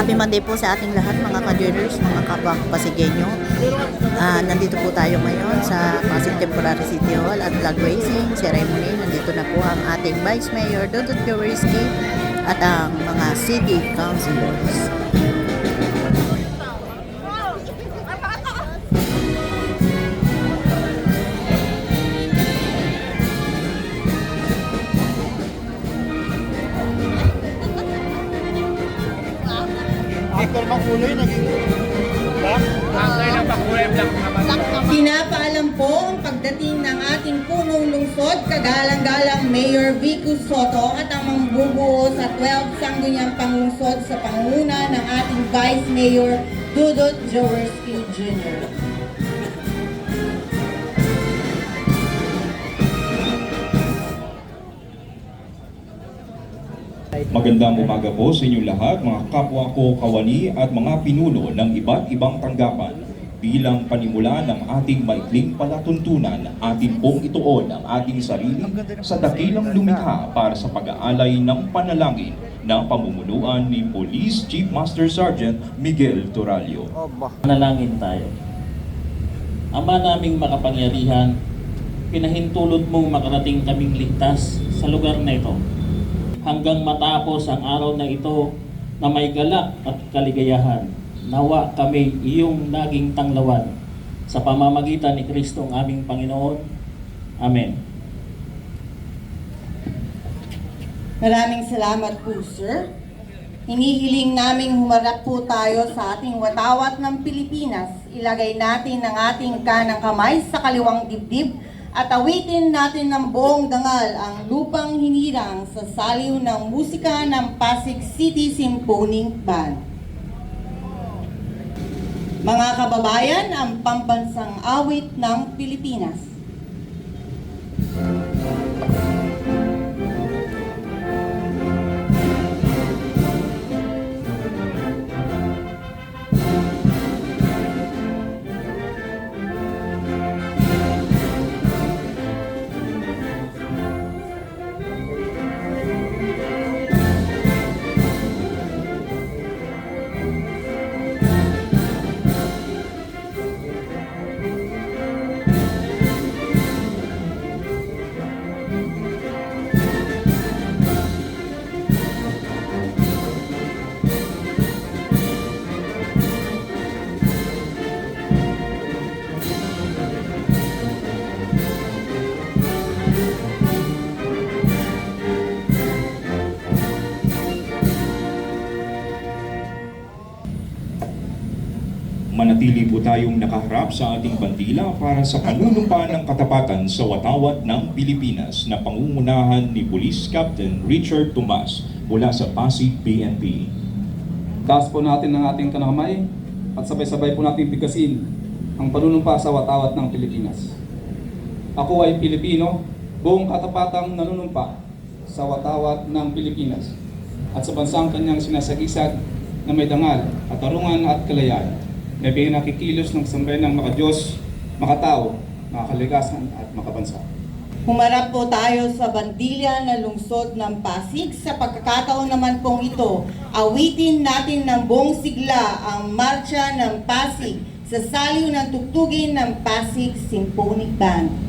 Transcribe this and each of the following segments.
Happy Monday po sa ating lahat mga ka-journers, mga kapwa Pasigenyo. Nandito po tayo ngayon sa Pasig Temporary City Hall at flag raising ceremony. Nandito na po ang ating Vice Mayor Dudut Jaworski at ang mga city councilors. After makulay, naging black. After ng makulay, black naman. Pinapaalam po ang pagdating ng ating punong lungsod, kagalang-galang Mayor Vico Soto at ang mambubuo sa 12 sangguniang panglungsod sa pangunguna ng ating Vice Mayor Dudut Jaworski Jr. Magandang umaga po sa inyong lahat, mga kapwa ko kawani at mga pinuno ng iba't ibang tanggapan. Bilang panimula ng ating maikling palatuntunan, atin pong ituon ang ating sarili sa dakilang lumikha para sa pag-aalay ng panalangin ng pamumunuan ni Police Chief Master Sergeant Miguel Turalio. Manalangin tayo. Ama naming makapangyarihan, pinahintulot mong makarating kaming ligtas sa lugar na ito. Hanggang matapos ang araw na ito na may galak at kaligayahan, nawa kami iyong naging tanglawan sa pamamagitan ni Kristo ang aming Panginoon. Amen. Maraming salamat po, sir. Hinihiling naming humarap po tayo sa ating watawat ng Pilipinas. Ilagay natin ang ating kanang kamay sa kaliwang dibdib at awitin natin ng buong dangal ang lupang hinirang sa saliw ng musika ng Pasig City Symphony Band. Mga kababayan, ang pambansang awit ng Pilipinas. Manatili po tayong nakaharap sa ating bandila para sa panunumpa ng katapatan sa watawat ng Pilipinas na pangungunahan ni Police Captain Richard Tomas mula sa Pasig PNP. Taas po natin ang ating kanamay at sabay-sabay po natin bigkasin ang panunumpa sa watawat ng Pilipinas. Ako ay Pilipino, buong katapatang nanunumpa sa watawat ng Pilipinas at sa bansang kanyang sinasagisag na may dangal, katarungan at kalayaan na pinakikilos ng sambayan ng makadiyos, makatao, makakalikasan at makabansa. Humarap po tayo sa bandilya na lungsod ng Pasig. Sa pagkakataon naman pong ito, awitin natin ng buong sigla ang Marcha ng Pasig sa saliw ng tugtugin ng Pasig Symphony Band.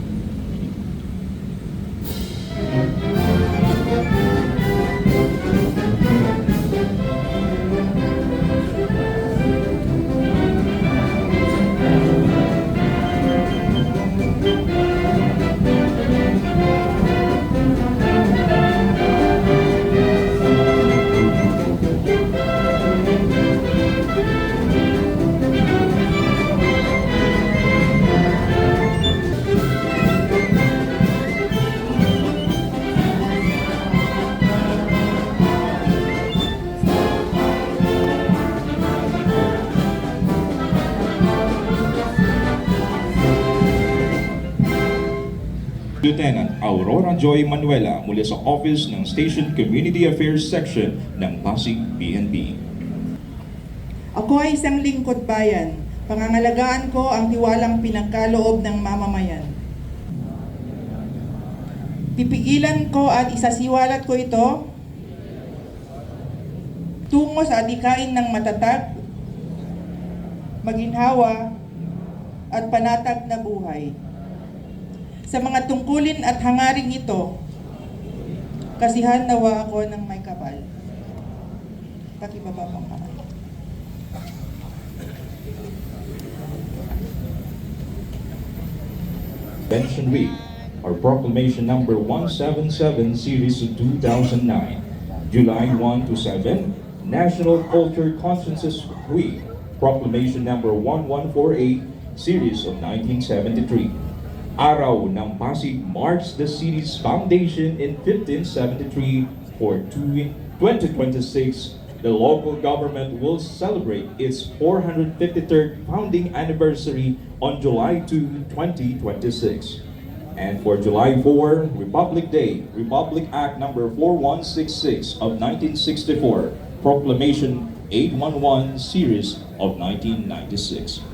Lieutenant Aurora Joy Manuela mula sa Office ng Station Community Affairs Section ng Pasig PNP. Ako ay isang lingkod bayan. Pangangalagaan ko ang tiwalang pinagkaloob ng mamamayan. Pipigilan ko at isasiwalat ko ito tungo sa adikain ng matatag, maginhawa, at panatag na buhay. Sa mga tungkulin at hangaring ito, kasihan nawa ako ng may kapal. Pakibaba pang kamay. Convention Week, or Proclamation Number 177 Series of 2009, July 1 to 7, National Culture Consciences Week, Proclamation Number 1148 Series of 1973. Araw ng Pasig marks the city's foundation in 1573. For 2026, the local government will celebrate its 453rd founding anniversary on July 2, 2026. And for July 4, Republic Day, Republic Act number 4166 of 1964, Proclamation 811 Series of 1996.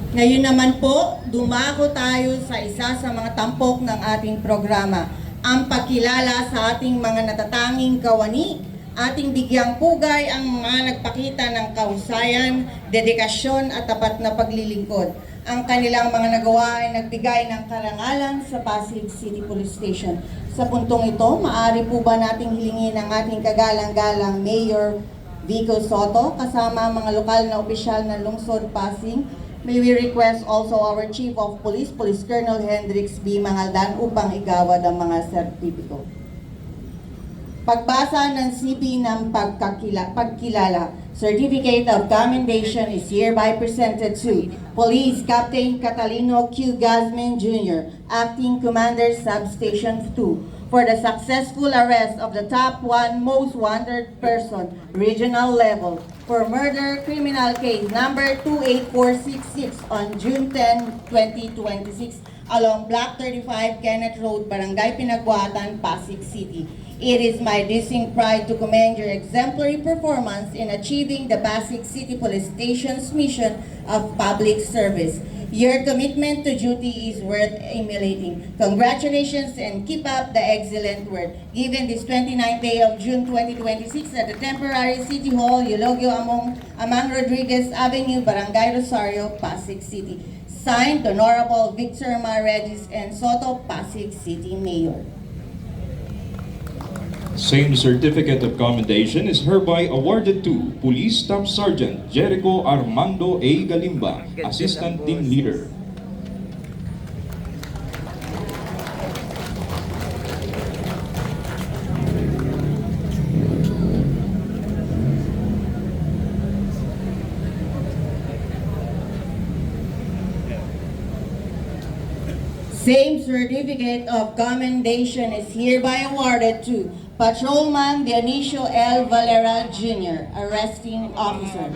Ngayon naman po, dumako tayo sa isa sa mga tampok ng ating programa, ang pagkilala sa ating mga natatanging kawani, ating bigyang pugay ang mga nagpakita ng kahusayan, dedikasyon at tapat na paglilingkod. Ang kanilang mga nagawa ay nagbigay ng karangalan sa Pasig City Police Station. Sa puntong ito, maaari po ba nating hilingin ang ating kagalang-galang Mayor Vico Soto kasama ang mga lokal na opisyal ng Lungsod Pasig. May we request also our Chief of Police, Police Colonel Hendrix B. Mangaldan upang igawad ang mga sertipiko. Pagbasa ng CP ng pagkilala, Certificate of Commendation is hereby presented to Police Captain Catalino Q. Guzman Jr., Acting Commander Substation 2, for the successful arrest of the top one most wanted person, regional level, for murder criminal case number 28466 on June 10, 2026, along Block 35, Kenneth Road, Barangay Pinagbuhatan, Pasig City. It is my distinct pride to commend your exemplary performance in achieving the Pasig City Police Station's mission of public service. Your commitment to duty is worth emulating. Congratulations and keep up the excellent work. Given this 29th day of June 2026 at the temporary City Hall, Eulogio Amang Rodriguez Avenue, Barangay Rosario, Pasig City. Signed, Honorable Victor Maredis and Soto, Pasig City Mayor. Same certificate of commendation is hereby awarded to Police Staff Sergeant Jericho Armando A. Galimba, Assistant Team Leader. Same certificate of commendation is hereby awarded to Patrolman Dionisio L. Valera Jr., Arresting Officer.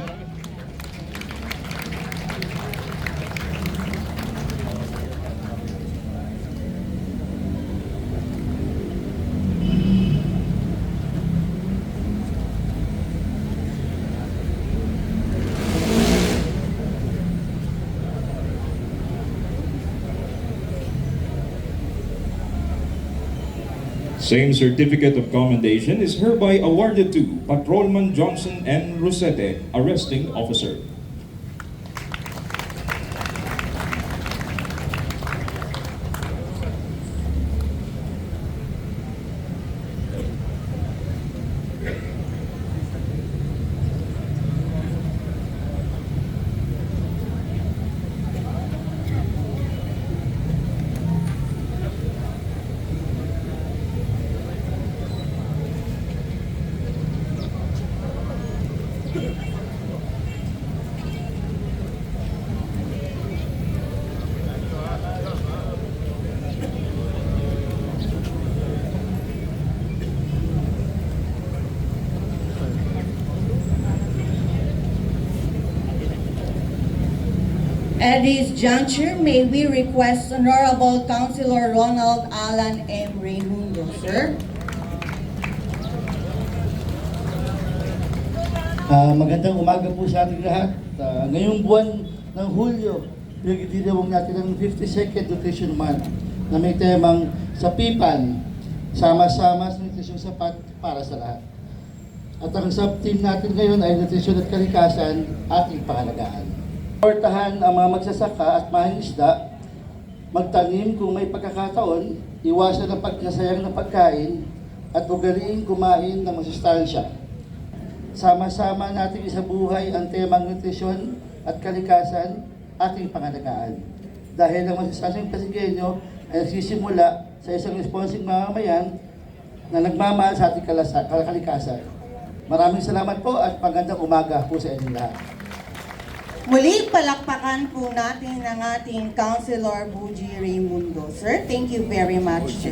Same certificate of commendation is hereby awarded to Patrolman Johnson N. Rosete, Arresting Officer. At this juncture, may we request Honorable Councilor Ronald Alan M. Raimundo, sir. Magandang umaga po sa ating lahat. Ngayong buwan ng Hulyo, pinagdidinawag natin ang 52nd Nutrition Month na may temang sapipan Sama-sama sa nutrisyon sapat para sa lahat. At ang sub-team natin ngayon ay nutrisyon at kalikasan, ating pangalagaan. Portahan ang mga magsasaka at mangingisda, magtanim kung may pagkakataon, iwasan ang pagkasayang ng pagkain, at ugaliin kumain ng masustansya. Sama-sama nating isabuhay ang temang nutrisyon at kalikasan, ating pangalagaan. Dahil ang masustansyang Pasigueño ay nagsisimula sa isang responsing mamamayan na nagmamahal sa ating kalikasan. Maraming salamat po at magandang umaga po sa inyong lahat. Muli, palakpakan po natin ang ating Councilor Buji Raimundo. Sir, thank you very much.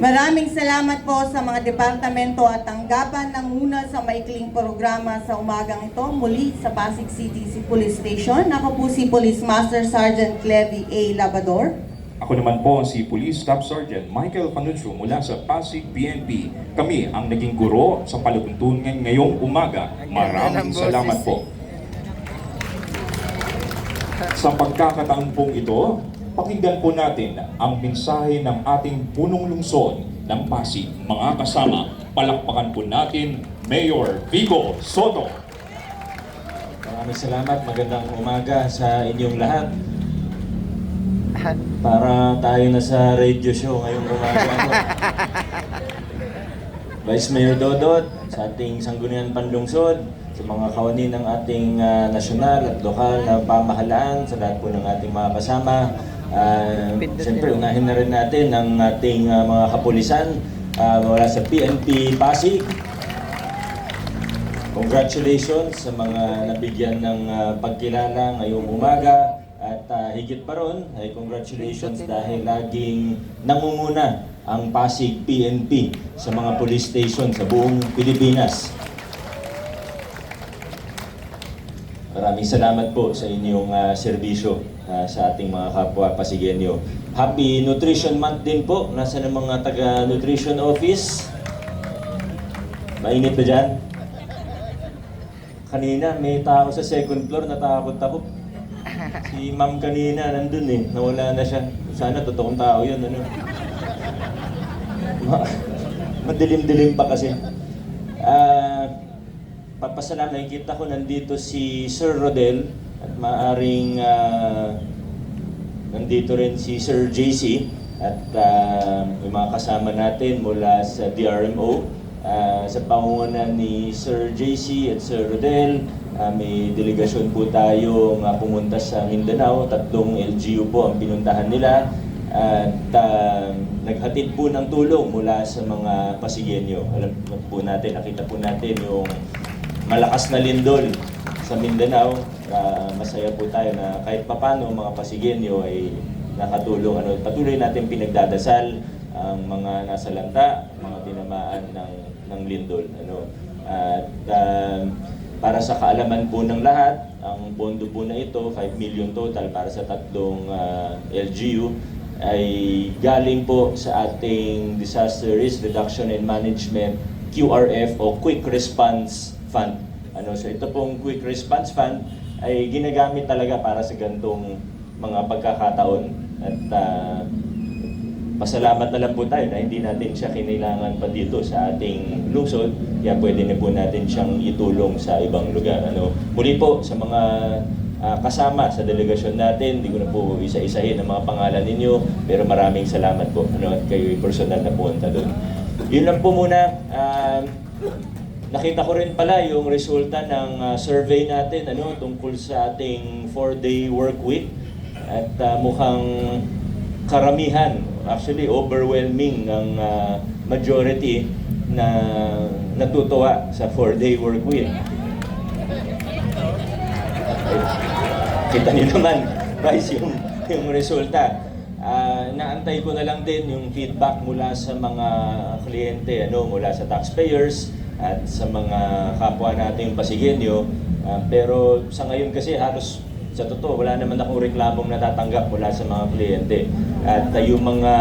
Maraming salamat po sa mga departamento at tanggapan ng una sa maikling programa sa umagang ito. Muli sa Pasig City Police Station. Ako po si Police Master Sergeant Clevy A. Labador. Ako naman po si Police Staff Sergeant Michael Panuccio mula sa Pasig PNP. Kami ang naging guro sa palatuntunan ngayong umaga. Maraming salamat po. Sa pagkakataon pong ito, pakinggan po natin ang mensahe ng ating punong lungsod ng Pasig. Mga kasama, palakpakan po natin Mayor Vico Soto. Maraming salamat. Magandang umaga sa inyong lahat. Para tayo na sa radio show ngayong umaga. Vice Mayor Dodot, sa ating Sangguniang Panlungsod, sa mga kawani ng ating nasyonal at lokal na pamahalaan, sa lahat po ng ating mga kasama. Siyempre, unahin na rin natin ang ating mga kapulisan mula sa PNP Pasig. Congratulations sa mga nabigyan ng pagkilala ngayong umaga. At higit pa ron, ay congratulations dahil laging nangunguna ang Pasig PNP sa mga police station sa buong Pilipinas. Maraming salamat po sa inyong serbisyo sa ating mga kapwa Pasigueño. Happy Nutrition Month din po. Nasa ng mga taga-nutrition office? Mainit ba dyan? Kanina may tao sa second floor, natakot ako. Si ma'am kanina nandun nawala na siya. Sana totoong tao yun, ano. Madilim-dilim pa kasi. Papasalamat, nakikita ko nandito si Sir Rodel at maaring nandito rin si Sir JC at yung mga kasama natin mula sa DRMO. Sa pangungunan ni Sir JC at Sir Rodel, may delegasyon po tayong pumunta sa Mindanao. 3 LGU po ang pinuntahan nila at naghatid po ng tulong mula sa mga Pasigueño. Alam po natin, nakita po natin yung malakas na lindol sa Mindanao. Masaya po tayo na kahit papano mga Pasigueño ay nakatulong. Patuloy natin pinagdadasal ang mga nasa lanta, mga tinamaan ng lindol. At para sa kaalaman po ng lahat, ang pondo po na ito, 5 million total para sa 3 LGU, ay galing po sa ating Disaster Risk Reduction and Management QRF o Quick Response Fund. So ito pong Quick Response Fund ay ginagamit talaga para sa gantong mga pagkakataon. At pasalamat na lang po tayo na hindi natin siya kinailangan pa dito sa ating lungsod, kaya pwede na po natin siyang itulong sa ibang lugar. Muli po sa mga kasama sa delegasyon natin, hindi ko na po isa-isahin ang mga pangalan ninyo, pero maraming salamat po at kayo'y personal na punta doon. Yun lang po muna. Nakita ko rin pala yung resulta ng survey natin tungkol sa ating 4-day work week at mukhang karamihan, actually overwhelming ng majority na natutuwa sa 4-day work week. Kita niyo naman, guys, yung resulta. Naantay ko na lang din yung feedback mula sa mga kliyente, mula sa taxpayers at sa mga kapwa nating Pasigueño. Pero sa ngayon kasi halos sa totoo, wala naman akong reklamong natatanggap mula sa mga kliyente. At yung mga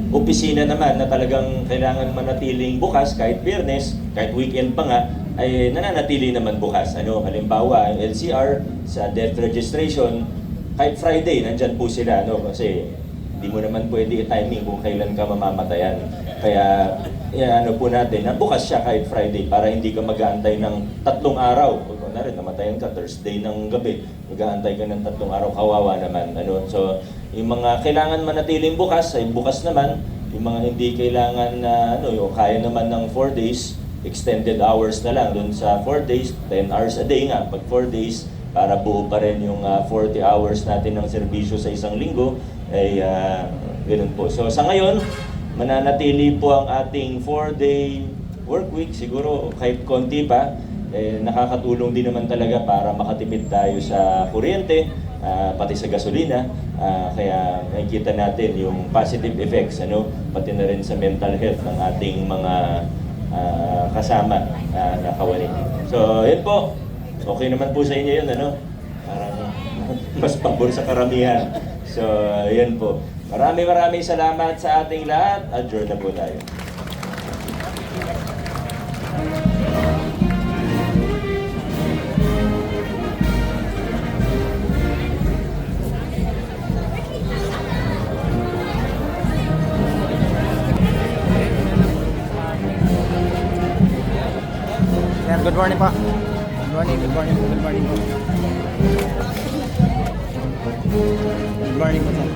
opisina naman na talagang kailangan manatiling bukas kahit Biyernes, kahit weekend pa nga, ay nananatili naman bukas. Halimbawa, LCR sa death registration, kahit Friday, nandyan po sila. Kasi Hindi mo naman pwede i-timing kung kailan ka mamamatayan. Kaya, ano po natin, na bukas siya kahit Friday para hindi ka mag-aantay ng 3 araw. Kung na rin, namatayan ka Thursday ng gabi, mag-aantay ka ng 3 araw, kawawa naman. Ano? So, yung mga kailangan manatiling bukas, ay bukas naman. Yung mga hindi kailangan na, yung kaya naman ng 4 days, extended hours na lang doon sa 4 days, 10 hours a day nga, pag 4 days, para buo pa rin yung 40 hours natin ng serbisyo sa isang linggo, ay ganun po. So sa ngayon, mananatili po ang ating 4-day work week, siguro kahit konti pa, nakakatulong din naman talaga para makatipid tayo sa kuryente, pati sa gasolina, kaya nakikita natin yung positive effects, pati na rin sa mental health ng ating mga kasama na kawani. So yun po, okay naman po sa inyo yun, parang mas pabor sa karamihan. So yun po, maraming salamat sa ating lahat. Adjourn na po tayo. Sir, good morning pa. Good morning po. Good morning po, sir.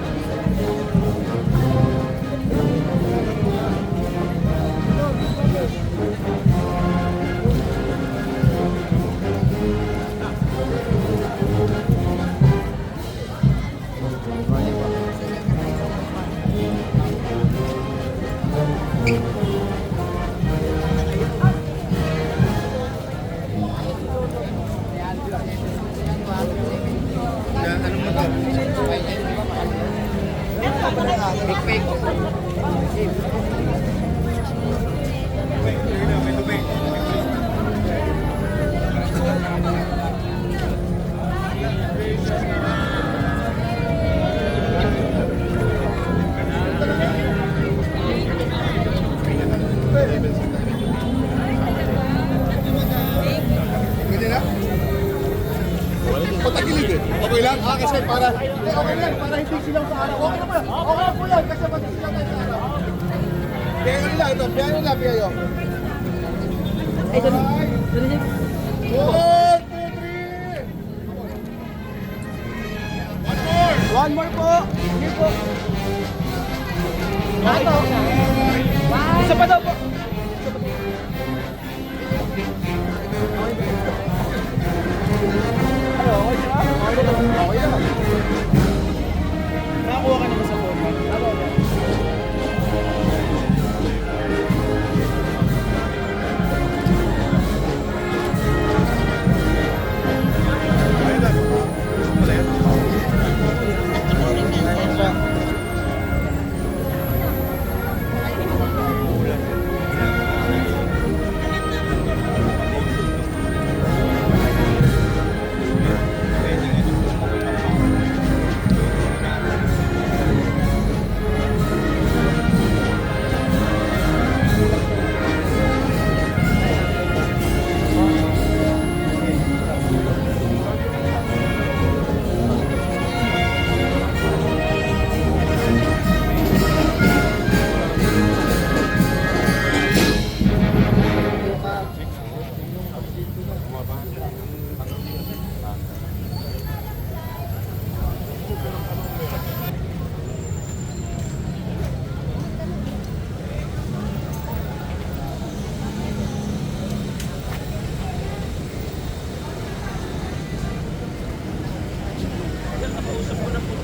Patagilid eh. Okay lang? Kasi para... okay lang, para hindi silang sa araw. Okay lang po yan, kasi pati silang tayo sa araw. Kaya nyo lang ito, kaya nyo lang, kaya nyo. Ay, dali. 1, 2, 3! One more po! Sige po! Isa pa daw po! Okay na. Nakakuha ka naman sa phone.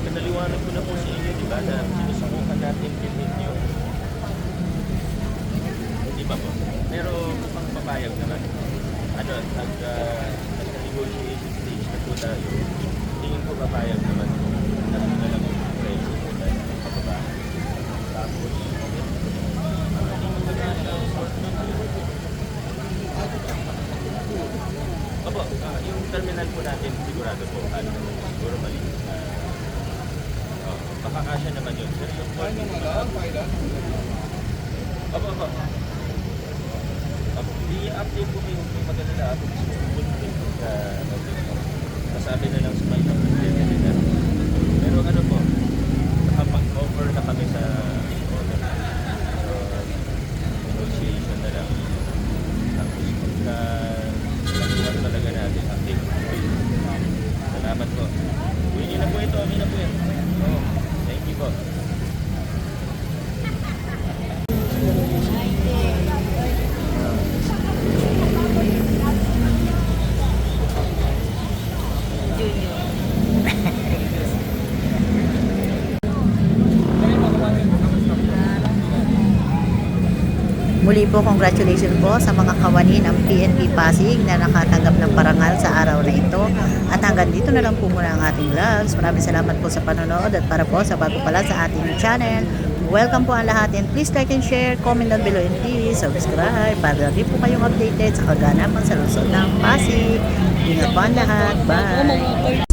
Pinaliwanag ko na po sa inyo, di ba, na sinusubukan natin bilhin nyo. Di ba po? Pero mukhang papayag naman. Nag-negotiation stage na po tayo. Tingin ko papayag naman. Na lang yung price ko na pababa. Tapos, opo, yung terminal po natin sigurado po, siguro maliit na makakasya naman yun. Pero yung point opo. I-update ko kayo kung mag-alala ako masabi na lang sa may pero ano po, nakapag-overnight Muli po, congratulations po sa mga kawani ng PNP Pasig na nakatanggap ng parangal sa araw na ito. At hanggang dito na lang po muna ang ating vlogs. Maraming salamat po sa panonood at para po sa bago pala sa ating channel. Welcome po ang lahat and please like and share, comment down below and please subscribe para rin po kayong updated sa kaganapan sa lungsod ng Pasig. Ingat po ang lahat. Bye!